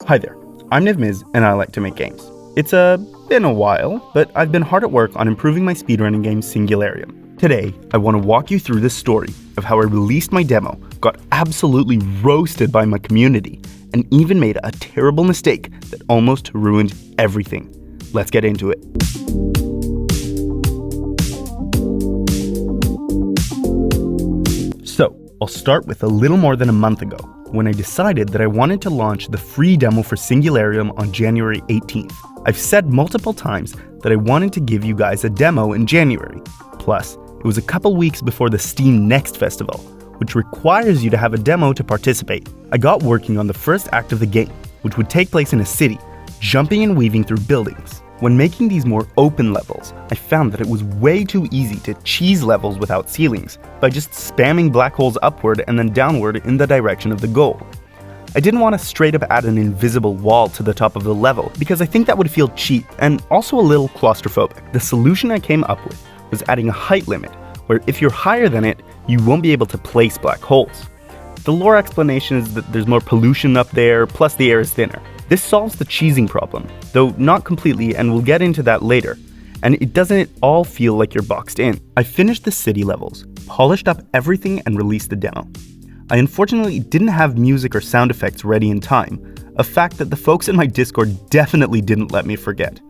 Hi there, I'm Nivmiz and I like to make games. It's been a while, but I've been hard at work on improving my speedrunning game Singularium. Today, I want to walk you through the story of how I released my demo, got absolutely roasted by my community, and even made a terrible mistake that almost ruined everything. Let's get into it. So, I'll start with a little more than a month ago, when I decided that I wanted to launch the free demo for Singularium on January 18th. I've said multiple times that I wanted to give you guys a demo in January. Plus, it was a couple weeks before the Steam Next Festival, which requires you to have a demo to participate. I got working on the first act of the game, which would take place in a city, jumping and weaving through buildings. When making these more open levels, I found that it was way too easy to cheese levels without ceilings by just spamming black holes upward and then downward in the direction of the goal. I didn't want to straight up add an invisible wall to the top of the level because I think that would feel cheap and also a little claustrophobic. The solution I came up with was adding a height limit, where if you're higher than it, you won't be able to place black holes. The lore explanation is that there's more pollution up there, plus the air is thinner. This solves the cheesing problem, though not completely, and we'll get into that later. And it doesn't all feel like you're boxed in. I finished the city levels, polished up everything, and released the demo. I unfortunately didn't have music or sound effects ready in time, a fact that the folks in my Discord definitely didn't let me forget.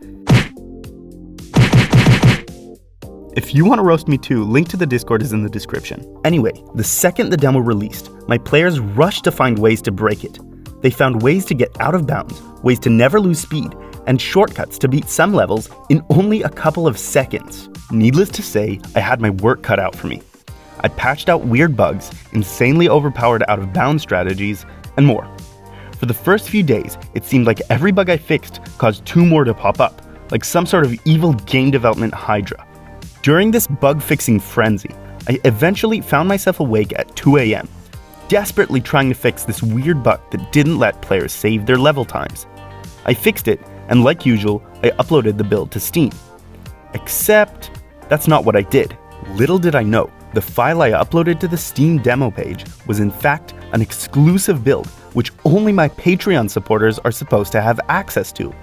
If you want to roast me too, link to the Discord is in the description. Anyway, the second the demo released, my players rushed to find ways to break it. They found ways to get out of bounds, ways to never lose speed, and shortcuts to beat some levels in only a couple of seconds. Needless to say, I had my work cut out for me. I patched out weird bugs, insanely overpowered out of bounds strategies, and more. For the first few days, it seemed like every bug I fixed caused 2 more to pop up, like some sort of evil game development Hydra. During this bug-fixing frenzy, I eventually found myself awake at 2 AM, desperately trying to fix this weird bug that didn't let players save their level times. I fixed it, and like usual, I uploaded the build to Steam. Except, that's not what I did. Little did I know, the file I uploaded to the Steam demo page was in fact an exclusive build, which only my Patreon supporters are supposed to have access to.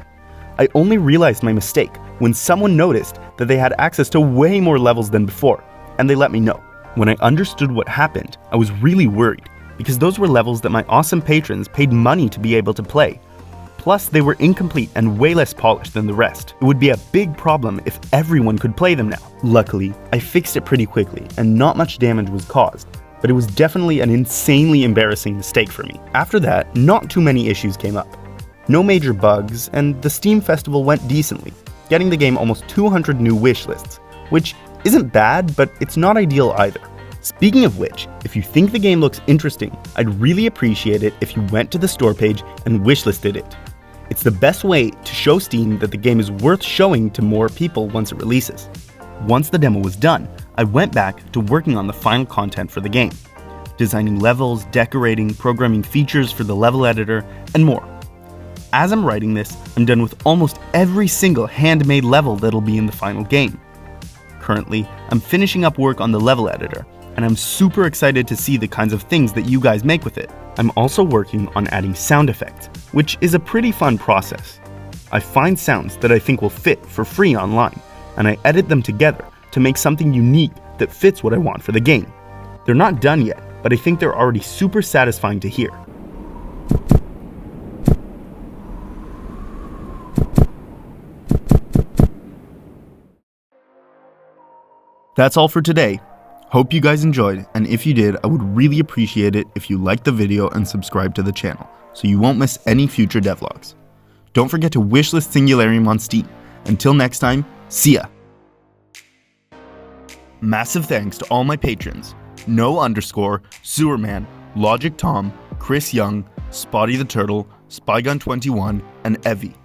I only realized my mistake when someone noticed that they had access to way more levels than before, and they let me know. When I understood what happened, I was really worried, because those were levels that my awesome patrons paid money to be able to play. Plus, they were incomplete and way less polished than the rest. It would be a big problem if everyone could play them now. Luckily, I fixed it pretty quickly, and not much damage was caused, but it was definitely an insanely embarrassing mistake for me. After that, not too many issues came up. No major bugs, and the Steam Festival went decently, getting the game almost 200 new wish lists, which isn't bad, but it's not ideal either. Speaking of which, if you think the game looks interesting, I'd really appreciate it if you went to the store page and wishlisted it. It's the best way to show Steam that the game is worth showing to more people once it releases. Once the demo was done, I went back to working on the final content for the game, designing levels, decorating, programming features for the level editor, and more. As I'm writing this, I'm done with almost every single handmade level that'll be in the final game. Currently, I'm finishing up work on the level editor, and I'm super excited to see the kinds of things that you guys make with it. I'm also working on adding sound effects, which is a pretty fun process. I find sounds that I think will fit for free online, and I edit them together to make something unique that fits what I want for the game. They're not done yet, but I think they're already super satisfying to hear. That's all for today. Hope you guys enjoyed, and if you did, I would really appreciate it if you liked the video and subscribe to the channel, so you won't miss any future devlogs. Don't forget to wishlist Singularium on Steam. Until next time, see ya! Massive thanks to all my patrons, No_, Sewerman, Logic Tom, Chris Young, Spotty the Turtle, Spygun21, and Evie.